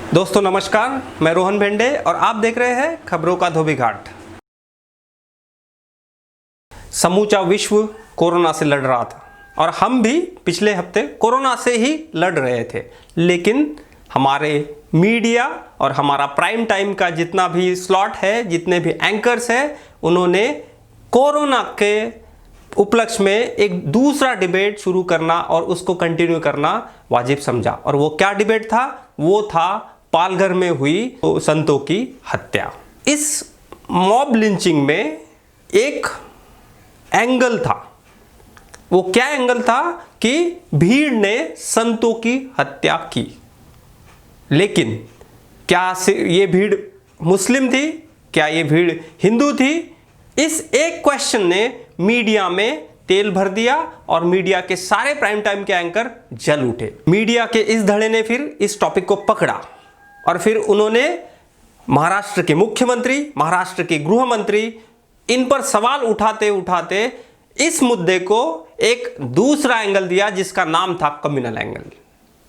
दोस्तों नमस्कार, मैं रोहन भेंडे और आप देख रहे हैं खबरों का धोबी घाट। समूचा विश्व कोरोना से लड़ रहा था और हम भी पिछले हफ्ते कोरोना से ही लड़ रहे थे, लेकिन हमारे मीडिया और हमारा प्राइम टाइम का जितना भी स्लॉट है, जितने भी एंकर्स हैं, उन्होंने कोरोना के उपलक्ष्य में एक दूसरा डिबेट शुरू करना और उसको कंटिन्यू करना वाजिब समझा। और वो क्या डिबेट था? वो था पालघर में हुई संतों की हत्या। इस मॉब लिंचिंग में एक एंगल था। वो क्या एंगल था कि भीड़ ने संतों की हत्या की, लेकिन क्या ये भीड़ मुस्लिम थी? क्या ये भीड़ हिंदू थी? इस एक क्वेश्चन ने मीडिया में तेल भर दिया और मीडिया के सारे प्राइम टाइम के एंकर जल उठे। मीडिया के इस धड़े ने फिर इस टॉपिक को पकड़ा और फिर उन्होंने महाराष्ट्र के मुख्यमंत्री, महाराष्ट्र के गृह मंत्री, इन पर सवाल उठाते उठाते इस मुद्दे को एक दूसरा एंगल दिया जिसका नाम था कम्युनल एंगल।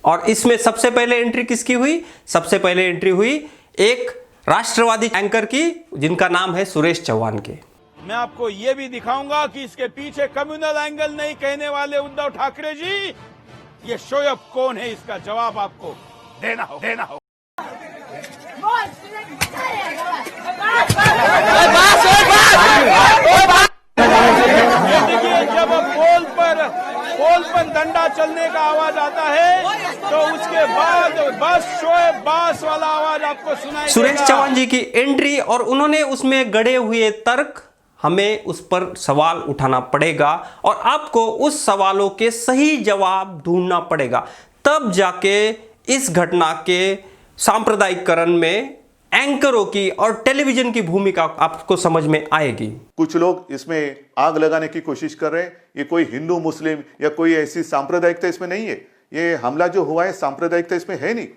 और इसमें सबसे पहले एंट्री किसकी हुई? सबसे पहले एंट्री हुई एक राष्ट्रवादी एंकर की, जिनका नाम है सुरेश चौहान के। मैं आपको यह भी दिखाऊंगा कि इसके पीछे कम्युनल एंगल नहीं कहने वाले उद्धव ठाकरे जी, ये शोएब कौन है, इसका जवाब आपको देना हो। देखिए, जब पोल पर डंडा चलने का आवाज आता है तो उसके बाद बस शोएब बास वाला आवाज आपको सुनाई सुरेश देगा। चौहान जी की एंट्री और उन्होंने उसमें गड़े हुए तर्क, हमें उस पर सवाल उठाना पड़ेगा और आपको उस सवालों के सही जवाब ढूंढना पड़ेगा। तब जाके इस घटना के सांप्रदायिकरण में एंकरों की और टेलीविजन की भूमिका आपको समझ में आएगी। कुछ लोग इसमें आग लगाने की कोशिश कर रहे हैं। ये कोई हिंदू मुस्लिम या कोई ऐसी सांप्रदायिकता इसमें नहीं है। ये हमला जो हुआ है सांप्रदायिकता इसमें है नहीं।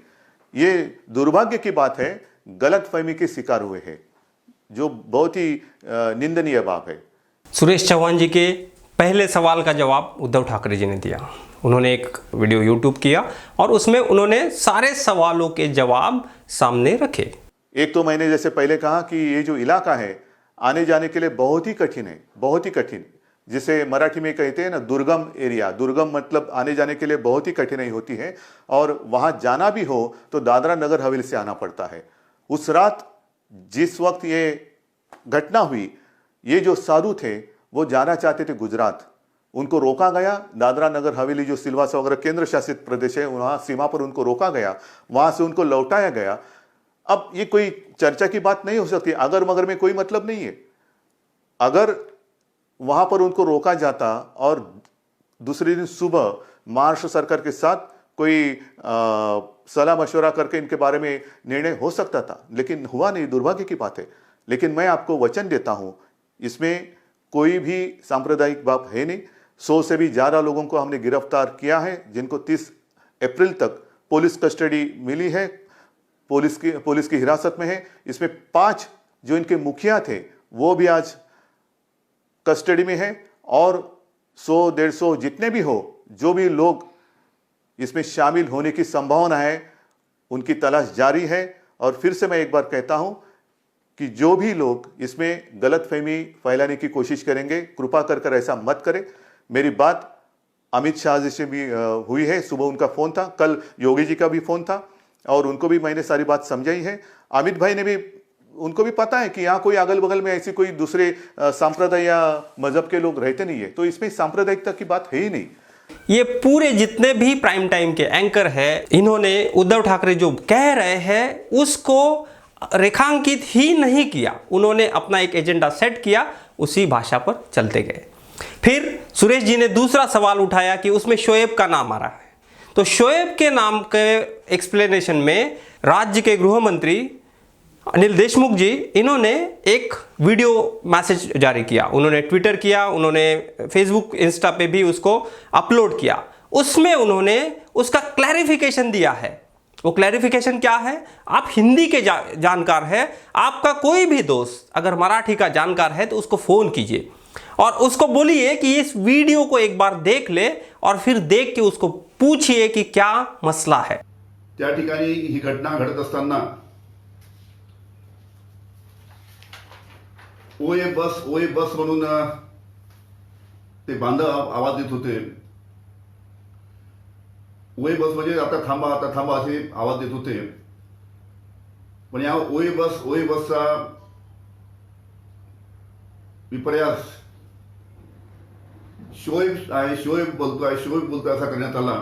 ये दुर्भाग्य की बात है, गलतफहमी के शिकार हुए हैं, जो बहुत ही निंदनीय बात है। सुरेश चौहान जी के पहले सवाल का जवाब उद्धव ठाकरे जी ने दिया। उन्होंने एक वीडियो यूट्यूब किया और उसमें उन्होंने सारे सवालों के जवाब सामने रखे। एक तो मैंने जैसे पहले कहा कि ये जो इलाका है आने जाने के लिए बहुत ही कठिन है, बहुत ही कठिन। जिसे मराठी में कहते हैं ना, दुर्गम एरिया। दुर्गम मतलब आने जाने के लिए बहुत ही कठिनाई होती है और वहाँ जाना भी हो तो दादरा नगर हवेली से आना पड़ता है। उस रात जिस वक्त ये घटना हुई, ये जो साधु थे वो जाना चाहते थे गुजरात। उनको रोका गया। दादरा नगर हवेली जो सिलवासा वगैरह केंद्र शासित प्रदेश है, वहाँ सीमा पर उनको रोका गया, वहाँ से उनको लौटाया गया। अब ये कोई चर्चा की बात नहीं हो सकती। अगर मगर में कोई मतलब नहीं है। अगर वहाँ पर उनको रोका जाता और दूसरे दिन सुबह महाराष्ट्र सरकार के साथ कोई सलाह मशवरा करके इनके बारे में निर्णय हो सकता था, लेकिन हुआ नहीं। दुर्भाग्य की बात है। लेकिन मैं आपको वचन देता हूं, इसमें कोई भी सांप्रदायिक बात है नहीं। 100 से भी ज़्यादा लोगों को हमने गिरफ्तार किया है, जिनको 30 अप्रैल तक पुलिस कस्टडी मिली है, पुलिस की हिरासत में है। इसमें 5 जो इनके मुखिया थे वो भी आज कस्टडी में है और 100-150 जितने भी हो, जो भी लोग इसमें शामिल होने की संभावना है, उनकी तलाश जारी है। और फिर से मैं एक बार कहता हूं कि जो भी लोग इसमें गलतफहमी फैलाने की कोशिश करेंगे, कृपा कर ऐसा मत करें। मेरी बात अमित शाह जी से भी हुई है। सुबह उनका फोन था, कल योगी जी का भी फोन था और उनको भी मैंने सारी बात समझाई है। अमित भाई ने भी, उनको भी पता है कि यहाँ कोई अगल बगल में ऐसी कोई दूसरे सांप्रदाय या मजहब के लोग रहते नहीं है, तो इसमें सांप्रदायिकता की बात है ही नहीं। ये पूरे जितने भी प्राइम टाइम के एंकर हैं, इन्होंने उद्धव ठाकरे जो कह रहे हैं उसको रेखांकित ही नहीं किया। उन्होंने अपना एक एजेंडा सेट किया, उसी भाषा पर चलते गए। फिर सुरेश जी ने दूसरा सवाल उठाया कि उसमें शोएब का नाम आ रहा है। तो शोएब के नाम के एक्सप्लेनेशन में राज्य के गृह मंत्री अनिल देशमुख जी, इन्होंने एक वीडियो मैसेज जारी किया। उन्होंने ट्विटर किया, उन्होंने फेसबुक इंस्टा पे भी उसको अपलोड किया। उसमें उन्होंने उसका क्लैरिफिकेशन दिया है। वो क्लैरिफिकेशन क्या है? आप हिंदी के जानकार हैं, आपका कोई भी दोस्त अगर मराठी का जानकार है तो उसको फ़ोन कीजिए और उसको बोलिए कि इस वीडियो को एक बार देख ले और फिर देख के उसको पूछिए कि क्या मसला है। त्या ठिकाणी ही घटना घडत असताना ओए बस म्हणून ते बांधव आवाज देत होते. ओए बस म्हणजे आता थांबा असे आवाज देत होते. पण या ओए बसचा विपर्यास शोएब बोलतोय असा करण्यात आला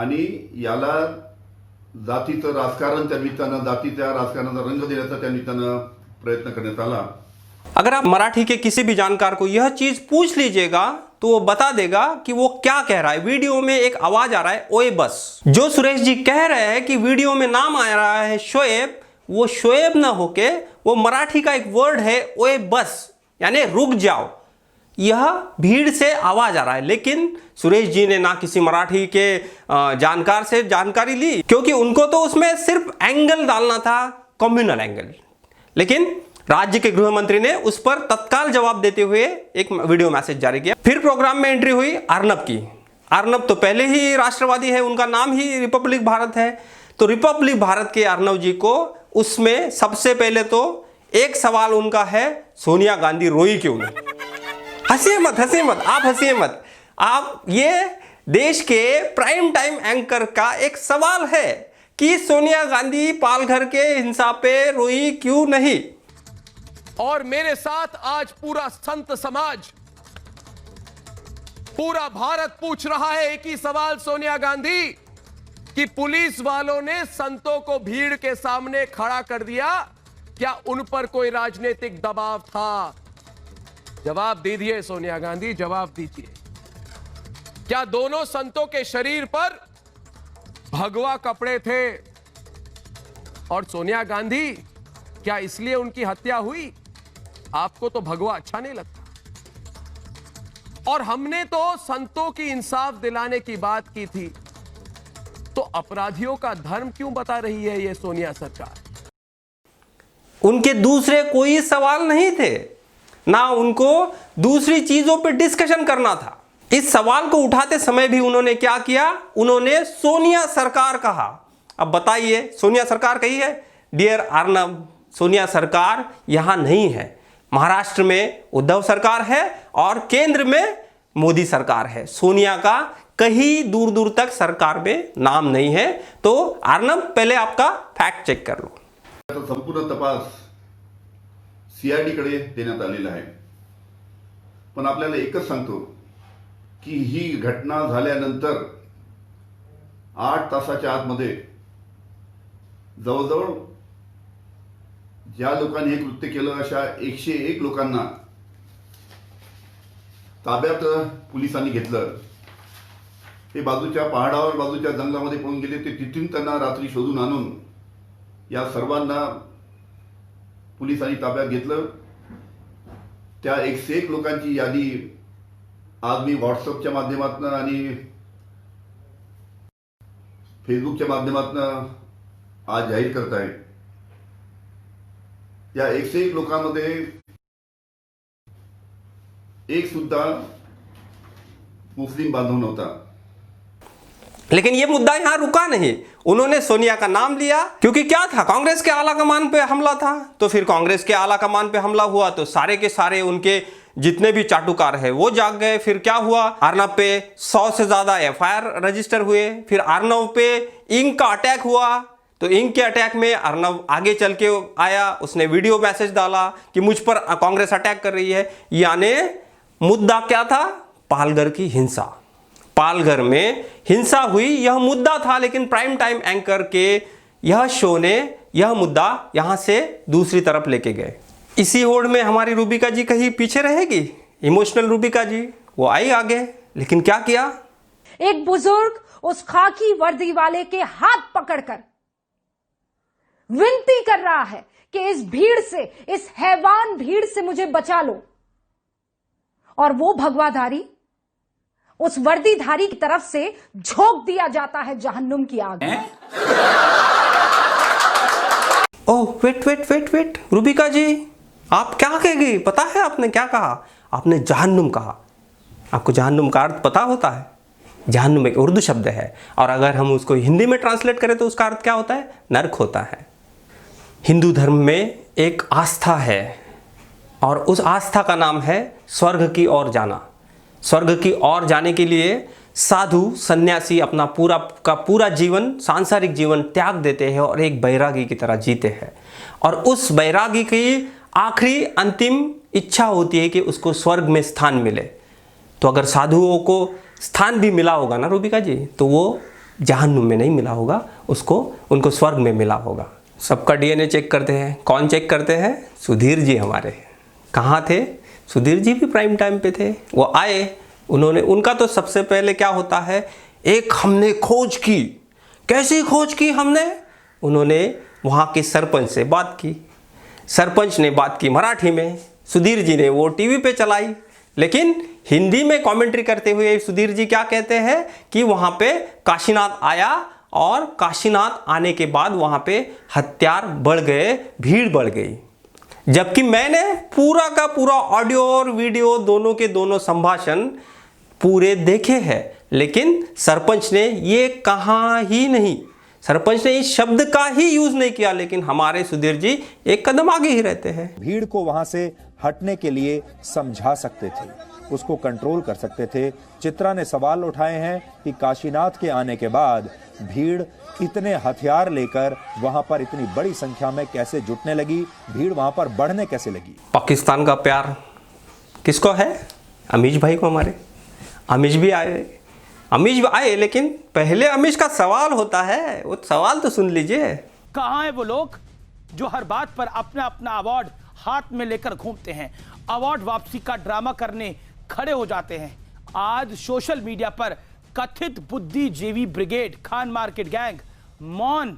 आणि याला जातीचं राजकारण त्या निमित्तानं, जातीच्या राजकारणाचा रंग देण्याचा त्या निमित्तानं प्रयत्न करण्यात आला. अगर आप मराठी के किसी भी जानकार को यह चीज पूछ लीजिएगा तो वो बता देगा कि वो क्या कह रहा है. वीडियो में एक आवाज आ रहा है ओए बस. जो सुरेश जी कह रहे हैं कि वीडियो में नाम आ रहा है शोएब, वो शोएब ना होके वो मराठी का एक वर्ड है ओए बस, यानी रुक जाओ. यह भीड़ से आवाज आ रहा है. लेकिन सुरेश जी ने ना किसी मराठी के जानकार से जानकारी ली, क्योंकि उनको तो उसमें सिर्फ एंगल डालना था, कम्युनल एंगल. लेकिन राज्य के गृह मंत्री ने उस पर तत्काल जवाब देते हुए एक वीडियो मैसेज जारी किया. फिर प्रोग्राम में एंट्री हुई अर्नब की. अर्नब तो पहले ही राष्ट्रवादी है, उनका नाम ही रिपब्लिक भारत है. तो रिपब्लिक भारत के अर्नब जी को उसमें सबसे पहले तो एक सवाल उनका है, सोनिया गांधी रोई क्यों नहीं. हंसिए मत, आप हंसिए मत. आप ये देश के प्राइम टाइम एंकर का एक सवाल है कि सोनिया गांधी पालघर के हिंसा पे रोई क्यों नहीं. और मेरे साथ आज पूरा संत समाज, पूरा भारत पूछ रहा है एक ही सवाल सोनिया गांधी, कि पुलिस वालों ने संतों को भीड़ के सामने खड़ा कर दिया, क्या उन पर कोई राजनीतिक दबाव था? जवाब दीजिए सोनिया गांधी, जवाब दीजिए. क्या दोनों संतों के शरीर पर भगवा कपड़े थे? और सोनिया गांधी, क्या इसलिए उनकी हत्या हुई? आपको तो भगवा अच्छा नहीं लगता. और हमने तो संतों की इंसाफ दिलाने की बात की थी, तो अपराधियों का धर्म क्यों बता रही है ये सोनिया सरकार? उनके दूसरे कोई सवाल नहीं थे, ना उनको दूसरी चीजों पर डिस्कशन करना था. इस सवाल को उठाते समय भी उन्होंने क्या किया? उन्होंने सोनिया सरकार कहा. अब बताइए, सोनिया सरकार कही है? डियर अर्नब, सोनिया सरकार यहां नहीं है. महाराष्ट्र में उद्धव सरकार है और केंद्र में मोदी सरकार है. सोनिया का कहीं दूर दूर तक सरकार में नाम नहीं है. तो अर्नब, पहले आपका फैक्ट चेक कर लो. संपूर्ण तपास सीआयडी कडे देण्यात आलेला आहे. पण आपल्याला एकच सांगतो की ही घटना झाल्यानंतर 8 तासाच्या आतमध्ये जवळजवळ ज्या लोकांनी हे कृत्य केलं अशा 101 लोकांना ताब्यात पोलिसांनी घेतलं. ते बाजूच्या पहाडावर, बाजूच्या जंगलामध्ये पळून गेले. ते तिथून त्यांना रात्री शोधून आणून या सर्वांना पोलिसांनी ताब्यात घेतलं. त्या 101 लोकांची यादी आज मी व्हॉट्सअपच्या माध्यमातून आणि फेसबुकच्या माध्यमातून आज जाहीर करत आहे. या 101 लोकांमध्ये एक सुद्धा मुस्लिम बांधव नव्हता. लेकिन ये मुद्दा यहां रुका नहीं. उन्होंने सोनिया का नाम लिया, क्योंकि क्या था, कांग्रेस के आला कमान पे हमला था. तो फिर कांग्रेस के आला कमान पे हमला हुआ तो सारे के सारे उनके जितने भी चाटुकार है वो जाग गए. फिर क्या हुआ, अर्नब पे 100 से ज्यादा एफआईआर रजिस्टर हुए. फिर अर्नब पे इंक का अटैक हुआ. तो इंक के अटैक में अर्नब आगे चल के आया, उसने वीडियो मैसेज डाला कि मुझ पर कांग्रेस अटैक कर रही है. यानी मुद्दा क्या था? पालघर की हिंसा. पालघर में हिंसा हुई, यह मुद्दा था. लेकिन प्राइम टाइम एंकर के यह शो ने यह मुद्दा यहां से दूसरी तरफ लेके गए. इसी होड़ में हमारी रूबिका जी कहीं पीछे रहेगी? इमोशनल रूबिका जी, वो आई आगे, लेकिन क्या किया? एक बुजुर्ग उस खाकी वर्दी वाले के हाथ पकड़कर विनती कर रहा है कि इस भीड़ से, इस हैवान भीड़ से मुझे बचा लो. और वो भगवाधारी उस वर्दीधारी की तरफ से झोंक दिया जाता है जहन्नुम की आग में. ओह वेट रूबिका जी, आप क्या कह गई? पता है आपने क्या कहा? आपने जहन्नुम कहा. आपको जहन्नुम का अर्थ पता होता है? जहन्नुम में उर्दू शब्द है, और अगर हम उसको हिंदी में ट्रांसलेट करें तो उसका अर्थ क्या होता है? नरक होता है। हिंदू धर्म में एक आस्था है और उस आस्था का नाम है स्वर्ग की ओर जाना। स्वर्ग की ओर जाने के लिए साधु सन्यासी अपना पूरा का पूरा जीवन, सांसारिक जीवन त्याग देते हैं और एक बैरागी की तरह जीते हैं, और उस बैरागी की आखिरी अंतिम इच्छा होती है कि उसको स्वर्ग में स्थान मिले। तो अगर साधुओं को स्थान भी मिला होगा ना रूबिका जी, तो वो जहन्नुम में नहीं मिला होगा, उनको स्वर्ग में मिला होगा। सबका डीएनए चेक करते हैं। कौन चेक करते हैं? सुधीर जी हमारे। कहाँ थे? सुधीर जी भी प्राइम टाइम पे थे। वो आए, उनका तो सबसे पहले क्या होता है, एक हमने खोज की। कैसी खोज की हमने? उन्होंने वहाँ के सरपंच से बात की। सरपंच ने बात की मराठी में, सुधीर जी ने वो टीवी पे चलाई, लेकिन हिंदी में कमेंट्री करते हुए सुधीर जी क्या कहते हैं कि वहाँ पे काशीनाथ आया, और काशीनाथ आने के बाद वहाँ पे हत्यार बढ़ गए, भीड़ बढ़ गई। जबकि मैंने पूरा का पूरा ऑडियो और वीडियो दोनों के दोनों संभाषण पूरे देखे हैं, लेकिन सरपंच ने ये कहा ही नहीं, सरपंच ने इस शब्द का ही यूज नहीं किया, लेकिन हमारे सुधीर जी एक कदम आगे ही रहते हैं। भीड़ को वहां से हटने के लिए समझा सकते थे, उसको कंट्रोल कर सकते थे। चित्रा ने सवाल उठाए हैं कि काशीनाथ के आने के बाद भीड़ इतने हथियार लेकर वहां पर इतनी बड़ी संख्या में कैसे जुटने लगी, भीड़ वहां पर बढ़ने कैसे लगी। पाकिस्तान का प्यार किसको है? अमीश भाई को हमारे। अमीश भी आए, लेकिन पहले अमीश का सवाल होता है, वो सवाल तो सुन लीजिए। कहां है वो लोग जो हर बात पर अपना अपना अवार्ड हाथ में लेकर घूमते हैं, अवार्ड वापसी का ड्रामा करने खड़े हो जाते हैं। आज सोशल मीडिया पर कथित बुद्धिजीवी ब्रिगेड खान मार्केट गैंग मौन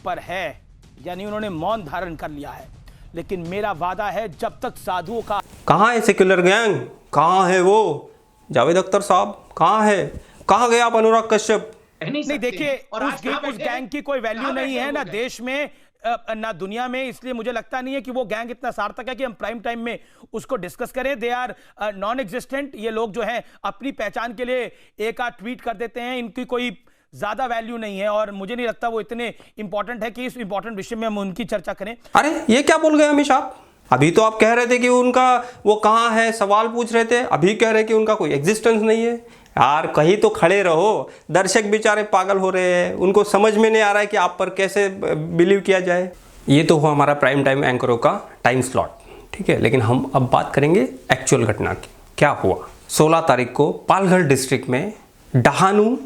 पर है, यानी उन्होंने मौन धारण कर लिया है। लेकिन मेरा वादा है, जब तक साधुओं का कहां है सेक्युलर गैंग? कहां है वो जावेद अख्तर साहब? कहां है? कहां गया आप अनुराग कश्यप? नहीं देखिए, उस गैंग की कोई वैल्यू नहीं है ना देश में ना दुनिया में, इसलिए मुझे लगता नहीं है कि वो गैंग इतना सार्थक है कि हम प्राइम टाइम में उसको डिस्कस करें। They are non existent. ये लोग जो हैं अपनी पहचान के लिए एक आध ट्वीट कर देते हैं, इनकी कोई ज्यादा वैल्यू नहीं है, और मुझे नहीं लगता वो इतने इंपॉर्टेंट है कि इस इंपॉर्टेंट विषय में हम उनकी चर्चा करें। अरे ये क्या बोल गए अमीश आप? अभी तो आप कह रहे थे कि उनका वो कहाँ है, सवाल पूछ रहे थे, अभी कह रहे कि उनका कोई एग्जिस्टेंस नहीं है। यार कहीं तो खड़े रहो, दर्शक बेचारे पागल हो रहे हैं, उनको समझ में नहीं आ रहा है कि आप पर कैसे बिलीव किया जाए। ये तो हुआ हमारा प्राइम टाइम एंकरों का टाइम स्लॉट, ठीक है, लेकिन हम अब बात करेंगे एक्चुअल घटना की। क्या हुआ? 16 तारीख को पालघर डिस्ट्रिक्ट में डहानू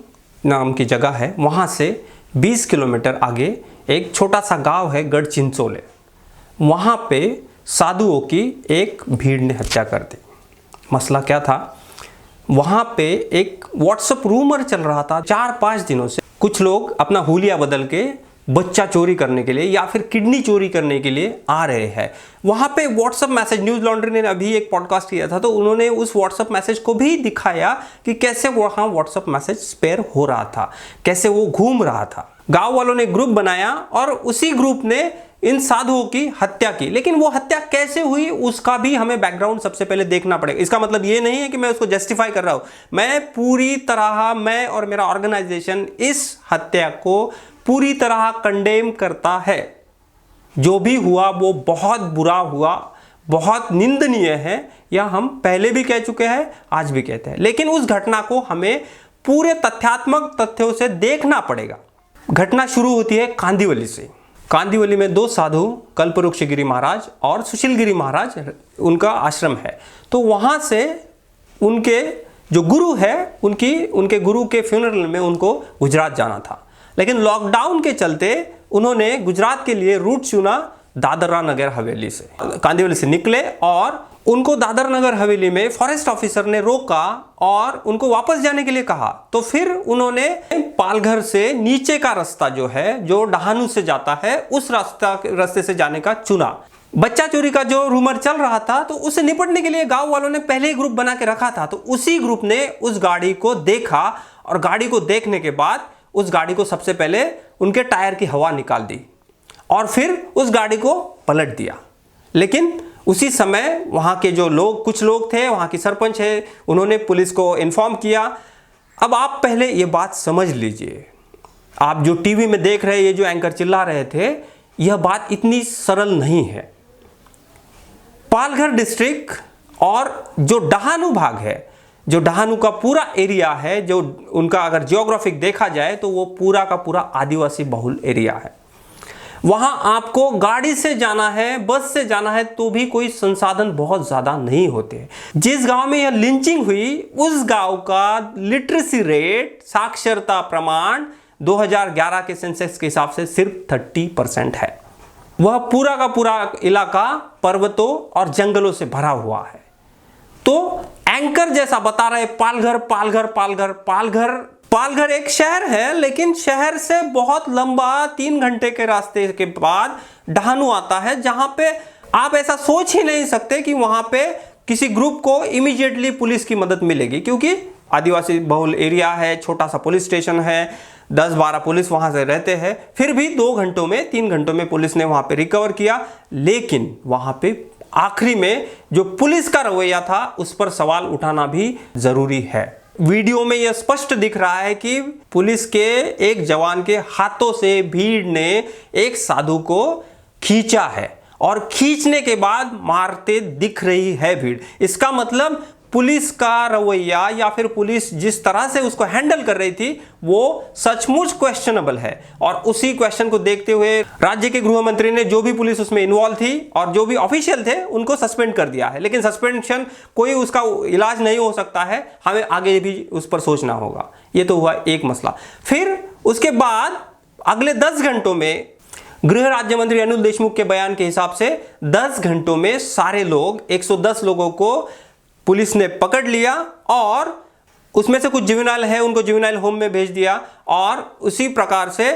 नाम की जगह है, वहाँ से 20 किलोमीटर आगे एक छोटा सा गाँव है गढ़चिंचोले, वहाँ पे साधुओं की एक भीड़ ने हत्या कर दी। मसला क्या था? वहाँ पे एक व्हाट्सएप रूमर चल रहा था 4-5 दिनों से, कुछ लोग अपना हुलिया बदल के बच्चा चोरी करने के लिए या फिर किडनी चोरी करने के लिए आ रहे हैं। वहाँ पे व्हाट्सएप मैसेज, न्यूज़ लॉन्ड्री ने अभी एक पॉडकास्ट किया था, तो उन्होंने उस व्हाट्सएप मैसेज को भी दिखाया कि कैसे वहाँ व्हाट्सएप मैसेज स्पेयर हो रहा था, कैसे वो घूम रहा था। गांव वालों ने ग्रुप बनाया और उसी ग्रुप ने इन साधुओं की हत्या की। लेकिन वो हत्या कैसे हुई उसका भी हमें बैकग्राउंड सबसे पहले देखना पड़ेगा। इसका मतलब ये नहीं है कि मैं उसको जस्टिफाई कर रहा हूं, मैं पूरी तरह, मैं और मेरा ऑर्गेनाइजेशन इस हत्या को पूरी तरह कंडेम करता है। जो भी हुआ वो बहुत बुरा हुआ, बहुत निंदनीय है, यह हम पहले भी कह चुके हैं, आज भी कहते हैं। लेकिन उस घटना को हमें पूरे तथ्यात्मक तथ्यों से देखना पड़ेगा। घटना शुरू होती है कांदिवली से। कांदिवली में 2 साधु, कल्पवृक्ष गिरी महाराज और सुशील गिरी महाराज, उनका आश्रम है। तो वहाँ से उनके जो गुरु है, उनके गुरु के फ्यूनरल में उनको गुजरात जाना था। लेकिन लॉकडाउन के चलते उन्होंने गुजरात के लिए रूट चुना दादरा नगर हवेली से। कांदिवली से निकले और उनको दादर नगर हवेली में फॉरेस्ट ऑफिसर ने रोका और उनको वापस जाने के लिए कहा। तो फिर उन्होंने पालघर से नीचे का रास्ता जो है, जो डहानू से जाता है, उस रास्ते से जाने का चुना। बच्चा चोरी का जो रूमर चल रहा था, तो उससे निपटने के लिए गांव वालों ने पहले ही ग्रुप बना के रखा था। तो उसी ग्रुप ने उस गाड़ी को देखा और गाड़ी को देखने के बाद उस गाड़ी को सबसे पहले उनके टायर की हवा निकाल दी और फिर उस गाड़ी को पलट दिया। लेकिन उसी समय वहाँ के जो लोग, कुछ लोग थे, वहाँ की सरपंच है, उन्होंने पुलिस को इन्फॉर्म किया। अब आप पहले ये बात समझ लीजिए, आप जो टीवी में देख रहे हैं, ये जो एंकर चिल्ला रहे थे, यह बात इतनी सरल नहीं है। पालघर डिस्ट्रिक्ट और जो डहाणू भाग है, जो डहाणू का पूरा एरिया है, जो उनका अगर जियोग्राफिक देखा जाए तो वो पूरा का पूरा आदिवासी बहुल एरिया है। वहां आपको गाड़ी से जाना है, बस से जाना है, तो भी कोई संसाधन बहुत ज्यादा नहीं होते। जिस गांव में यह लिंचिंग हुई, उस गांव का लिटरेसी रेट, साक्षरता प्रमाण 2011 के सेंसस के हिसाब से सिर्फ 30% है। वह पूरा का पूरा इलाका पर्वतों और जंगलों से भरा हुआ है। तो एंकर जैसा बता रहे पालघर पालघर पालघर पालघर पालघर एक शहर है, लेकिन शहर से बहुत लंबा 3 घंटे के रास्ते के बाद डहाणू आता है, जहां पे आप ऐसा सोच ही नहीं सकते कि वहां पे किसी ग्रुप को इमीडिएटली पुलिस की मदद मिलेगी, क्योंकि आदिवासी बहुल एरिया है, छोटा सा पुलिस स्टेशन है, 10-12 पुलिस वहां से रहते हैं। फिर भी 2 घंटों में, 3 घंटों में पुलिस ने वहां पे रिकवर किया। लेकिन वहां पे आखिरी में जो पुलिस का रवैया था, उस पर सवाल उठाना भी जरूरी है। वीडियो में यह स्पष्ट दिख रहा है कि पुलिस के एक जवान के हाथों से भीड़ ने एक साधु को खींचा है और खींचने के बाद मारते दिख रही है भीड़। इसका मतलब पुलिस का रवैया या फिर पुलिस जिस तरह से उसको हैंडल कर रही थी, वो सचमुच क्वेश्चनेबल है। और उसी क्वेश्चन को देखते हुए राज्य के गृह मंत्री ने जो भी पुलिस उसमें इन्वॉल्व थी और जो भी ऑफिशियल थे, उनको सस्पेंड कर दिया है। लेकिन सस्पेंशन कोई उसका इलाज नहीं हो सकता है, हमें आगे भी उस पर सोचना होगा। ये तो हुआ एक मसला। फिर उसके बाद अगले 10 घंटों में गृह राज्य मंत्री अनिल देशमुख के बयान के हिसाब से 10 घंटों में सारे लोग, 110 लोगों को पुलिस ने पकड़ लिया और उसमें से कुछ जुवेनाइल है, उनको जुवेनाइल होम में भेज दिया और उसी प्रकार से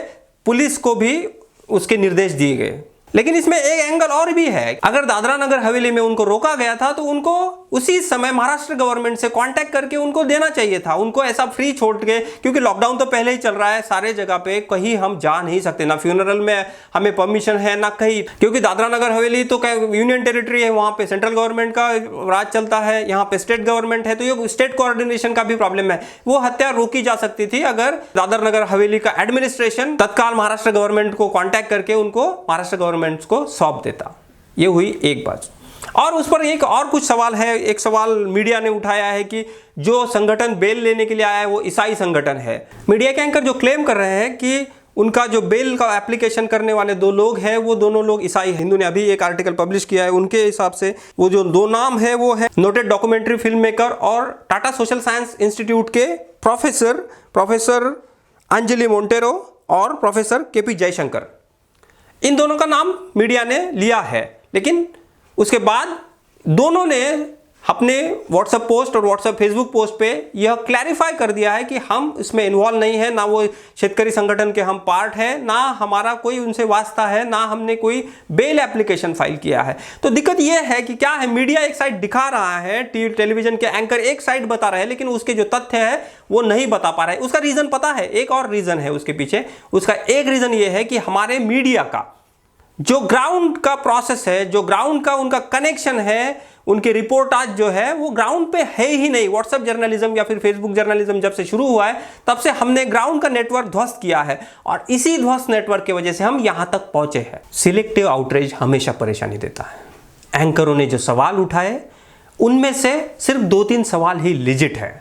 पुलिस को भी उसके निर्देश दिए गए। लेकिन इसमें एक एंगल और भी है। अगर दादरा नगर हवेली में उनको रोका गया था, तो उनको उसी समय महाराष्ट्र गवर्नमेंट से कांटेक्ट करके उनको देना चाहिए था। उनको ऐसा फ्री छोड़ के, क्योंकि लॉकडाउन तो पहले ही चल रहा है सारे जगह पे, कहीं हम जा नहीं सकते, ना फ्यूनरल में हमें परमिशन है ना कहीं, क्योंकि दादरा नगर हवेली तो यूनियन टेरिटरी है, वहां पे सेंट्रल गवर्नमेंट का राज चलता है, यहाँ पे स्टेट गवर्नमेंट है, तो ये स्टेट कोऑर्डिनेशन का भी प्रॉब्लम है। वो हत्या रोकी जा सकती थी अगर दादरा नगर हवेली का एडमिनिस्ट्रेशन तत्काल महाराष्ट्र गवर्नमेंट को कॉन्टैक्ट करके उनको महाराष्ट्र गवर्नमेंट को सौंप देता। ये हुई एक बात। और उस पर एक और कुछ सवाल है। एक सवाल मीडिया ने उठाया है कि जो संगठन बेल लेने के लिए आया है वो ईसाई संगठन है। मीडिया के एंकर जो क्लेम कर रहे हैं कि उनका जो बेल का एप्लीकेशन करने वाले 2 लोग हैं, वो दोनों लोग ईसाई हैं। हिंदू ने अभी एक आर्टिकल पब्लिश किया है, उनके हिसाब से वो जो 2 नाम है वो है नोटेड डॉक्यूमेंट्री फिल्म मेकर और टाटा सोशल साइंस इंस्टीट्यूट के प्रोफेसर अंजलि मोंटेरो और प्रोफेसर केपी जयशंकर। इन दोनों का नाम मीडिया ने लिया है, लेकिन उसके बाद दोनों ने अपने व्हाट्सएप पोस्ट और व्हाट्सएप फेसबुक पोस्ट पे यह क्लैरिफाई कर दिया है कि हम इसमें इन्वॉल्व नहीं है, ना वो शेतकरी संगठन के हम पार्ट है, ना हमारा कोई उनसे वास्ता है, ना हमने कोई बेल एप्लीकेशन फाइल किया है। तो दिक्कत यह है कि क्या है, मीडिया एक साइड दिखा रहा है, टेलीविजन के एंकर एक साइड बता रहे हैं, लेकिन उसके जो तथ्य है वो नहीं बता पा रहे। उसका रीजन पता है, एक और रीजन है उसके पीछे। उसका एक रीजन ये है कि हमारे मीडिया का जो ग्राउंड का प्रोसेस है, जो ग्राउंड का उनका कनेक्शन है, उनकी रिपोर्टाज जो है वो ग्राउंड पे है ही नहीं। व्हाट्सएप जर्नलिज्म या फिर फेसबुक जर्नलिज्म जब से शुरू हुआ है, तब से हमने ग्राउंड का नेटवर्क ध्वस्त किया है और इसी ध्वस्त नेटवर्क की वजह से हम यहां तक पहुंचे हैं। सिलेक्टिव आउटरीच हमेशा परेशानी देता है। एंकरों ने जो सवाल उठाए, उनमें से सिर्फ 2-3 सवाल ही लिजिट है।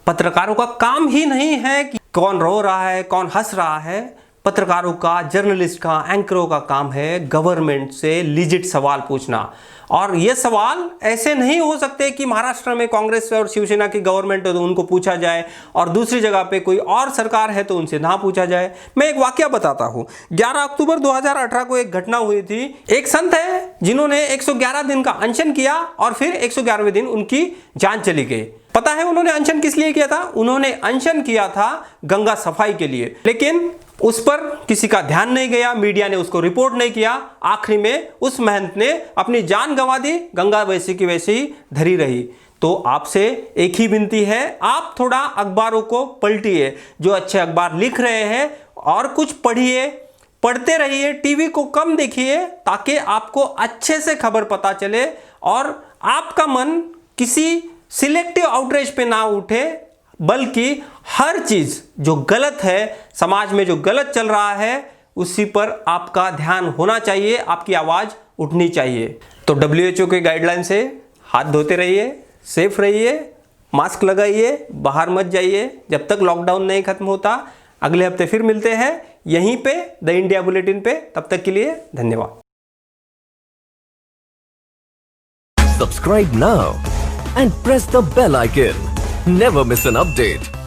पत्रकारों का काम ही नहीं है कि कौन रो रहा है, कौन हंस रहा है। पत्रकारों का, जर्नलिस्ट का, एंकरों का काम है गवर्नमेंट से लिजिट सवाल पूछना। और ये सवाल ऐसे नहीं हो सकते कि महाराष्ट्र में कांग्रेस और शिवसेना की गवर्नमेंट है तो उनको पूछा जाए और दूसरी जगह पे कोई और सरकार है तो उनसे ना पूछा जाए। मैं एक वाकया बताता हूँ। 11 अक्टूबर 2018 को एक घटना हुई थी। एक संत है जिन्होंने 111 दिन का अनशन किया और फिर 111वें दिन उनकी जान चली गई। पता है उन्होंने अनशन किस लिए किया था? उन्होंने अनशन किया था गंगा सफाई के लिए, लेकिन उस पर किसी का ध्यान नहीं गया, मीडिया ने उसको रिपोर्ट नहीं किया। आखिरी में उस महंत ने अपनी जान गंवा दी, गंगा वैसी की वैसी ही धरी रही। तो आपसे एक ही विनती है, आप थोड़ा अखबारों को पलटिए, जो अच्छे अखबार लिख रहे हैं और कुछ पढ़िए, पढ़ते रहिए, टीवी को कम देखिए ताकि आपको अच्छे से खबर पता चले और आपका मन किसी सिलेक्टिव आउटरीच पे ना उठे। बल्कि हर चीज जो गलत है, समाज में जो गलत चल रहा है, उसी पर आपका ध्यान होना चाहिए, आपकी आवाज उठनी चाहिए। तो WHO के गाइडलाइन से हाथ धोते रहिए, सेफ रहिए, मास्क लगाइए, बाहर मत जाइए जब तक लॉकडाउन नहीं खत्म होता। अगले हफ्ते फिर मिलते हैं यहीं पे द इंडिया बुलेटिन पे। तब तक के लिए धन्यवाद। Subscribe now and press the bell icon. Never miss an update.